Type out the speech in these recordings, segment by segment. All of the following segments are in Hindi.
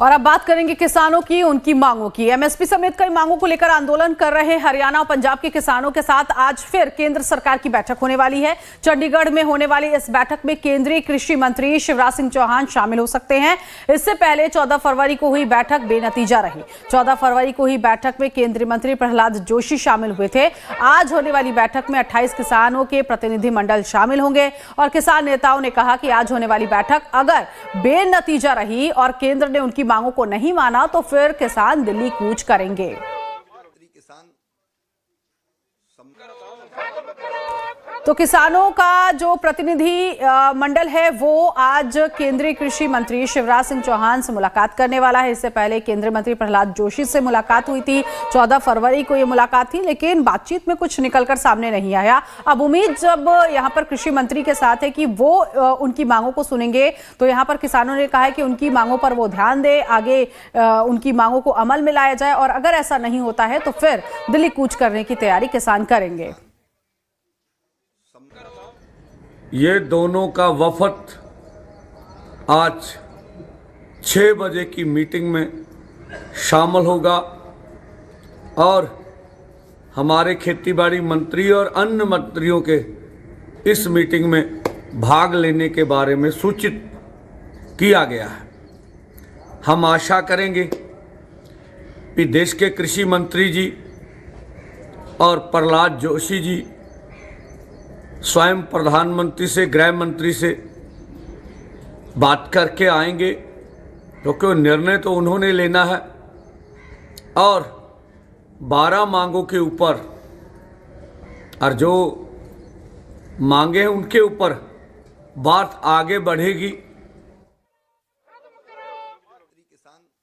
और अब बात करेंगे किसानों की, उनकी मांगों की। एमएसपी समेत कई मांगों को लेकर आंदोलन कर रहे हरियाणा और पंजाब के किसानों के साथ आज फिर केंद्र सरकार की बैठक होने वाली है। चंडीगढ़ में होने वाली इस बैठक में केंद्रीय कृषि मंत्री शिवराज सिंह चौहान शामिल हो सकते हैं। इससे पहले 14 फरवरी को हुई बैठक बेनतीजा रही। 14 फरवरी को हुई बैठक में केंद्रीय मंत्री प्रहलाद जोशी शामिल हुए थे। आज होने वाली बैठक में 28 किसानों के प्रतिनिधि मंडल शामिल होंगे और किसान नेताओं ने कहा कि आज होने वाली बैठक अगर बेनतीजा रही और केंद्र ने उनकी मांगों को नहीं माना तो फिर किसान दिल्ली कूच करेंगे। तो किसानों का जो प्रतिनिधि मंडल है वो आज केंद्रीय कृषि मंत्री शिवराज सिंह चौहान से मुलाकात करने वाला है। इससे पहले केंद्रीय मंत्री प्रहलाद जोशी से मुलाकात हुई थी। 14 फरवरी को ये मुलाकात थी, लेकिन बातचीत में कुछ निकलकर सामने नहीं आया। अब उम्मीद जब यहाँ पर कृषि मंत्री के साथ है कि वो उनकी मांगों को सुनेंगे, तो यहाँ पर किसानों ने कहा है कि उनकी मांगों पर वो ध्यान दे, आगे उनकी मांगों को अमल में लाया जाए और अगर ऐसा नहीं होता है तो फिर दिल्ली कूच करने की तैयारी किसान करेंगे। ये दोनों का वफद आज 6 बजे की मीटिंग में शामिल होगा और हमारे खेतीबाड़ी मंत्री और अन्य मंत्रियों के इस मीटिंग में भाग लेने के बारे में सूचित किया गया है। हम आशा करेंगे कि देश के कृषि मंत्री जी और प्रहलाद जोशी जी स्वयं प्रधानमंत्री से, गृह मंत्री से बात करके आएंगे, क्योंकि निर्णय तो उन्होंने लेना है और 12 मांगों के ऊपर और जो मांगे हैं उनके ऊपर बात आगे बढ़ेगी।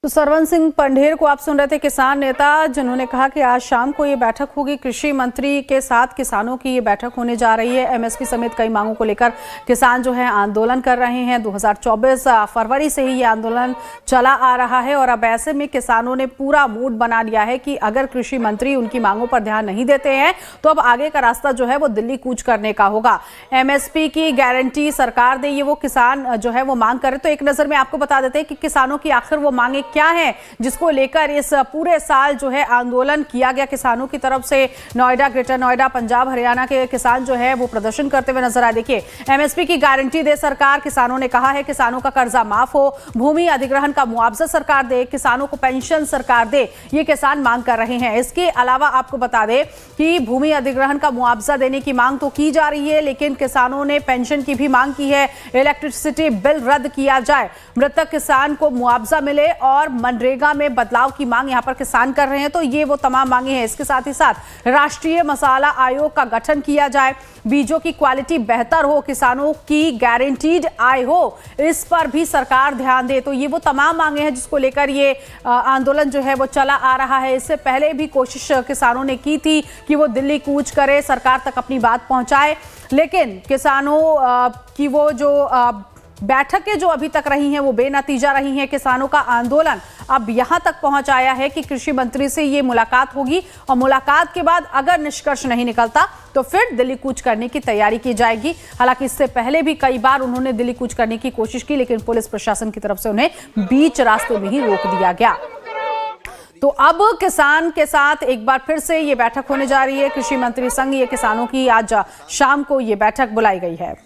तो सरवन सिंह पंढेर को आप सुन रहे थे, किसान नेता, जिन्होंने कहा कि आज शाम को ये बैठक होगी। कृषि मंत्री के साथ किसानों की ये बैठक होने जा रही है। एमएसपी समेत कई मांगों को लेकर किसान जो है आंदोलन कर रहे हैं। 2024 फरवरी से ही ये आंदोलन चला आ रहा है और अब ऐसे में किसानों ने पूरा मूड बना लिया है कि अगर कृषि मंत्री उनकी मांगों पर ध्यान नहीं देते हैं तो अब आगे का रास्ता जो है वो दिल्ली कूच करने का होगा। एमएसपी की गारंटी सरकार दे, ये वो किसान जो है वो मांग करे। तो एक नजर में आपको बता देते हैं कि किसानों की आखिर वो मांगे क्या है जिसको लेकर इस पूरे साल जो है आंदोलन किया गया किसानों की तरफ से। नोएडा, ग्रेटर नोएडा, पंजाब, हरियाणा के किसान जो है वो प्रदर्शन करते हुए नजर आए। देखिए, एमएसपी की गारंटी दे सरकार, किसानों ने कहा है किसानों का कर्जा माफ हो, भूमि अधिग्रहण का मुआवजा सरकार दे, किसानों को पेंशन सरकार दे, ये किसान मांग कर रहे हैं। इसके अलावा आपको बता दें कि भूमि अधिग्रहण का मुआवजा देने की मांग तो की जा रही है, लेकिन किसानों ने पेंशन की भी मांग की है। इलेक्ट्रिसिटी बिल रद्द किया जाए, मृतक किसान को मुआवजा मिले और मनरेगा में बदलाव की मांग यहां पर किसान कर रहे हैं। तो ये वो तमाम मांगे हैं। इसके साथ ही साथ राष्ट्रीय मसाला आयोग का गठन किया जाए, बीजों की क्वालिटी बेहतर हो, किसानों की गारंटीड आय हो, इस पर भी सरकार ध्यान दे। तो ये वो तमाम मांगे हैं जिसको लेकर ये आंदोलन जो है वो चला आ रहा है। इससे पहले भी कोशिश किसानों ने की थी कि वो दिल्ली कूच करे, सरकार तक अपनी बात पहुंचाए, लेकिन किसानों की वो जो बैठकें जो अभी तक रही हैं वो बेनतीजा रही हैं। किसानों का आंदोलन अब यहां तक पहुंच आया है कि कृषि मंत्री से ये मुलाकात होगी और मुलाकात के बाद अगर निष्कर्ष नहीं निकलता तो फिर दिल्ली कूच करने की तैयारी की जाएगी। हालांकि इससे पहले भी कई बार उन्होंने दिल्ली कूच करने की कोशिश की, लेकिन पुलिस प्रशासन की तरफ से उन्हें बीच रास्ते में ही रोक दिया गया। तो अब किसान के साथ एक बार फिर से ये बैठक होने जा रही है। कृषि मंत्री संग ये किसानों की आज शाम को ये बैठक बुलाई गई है।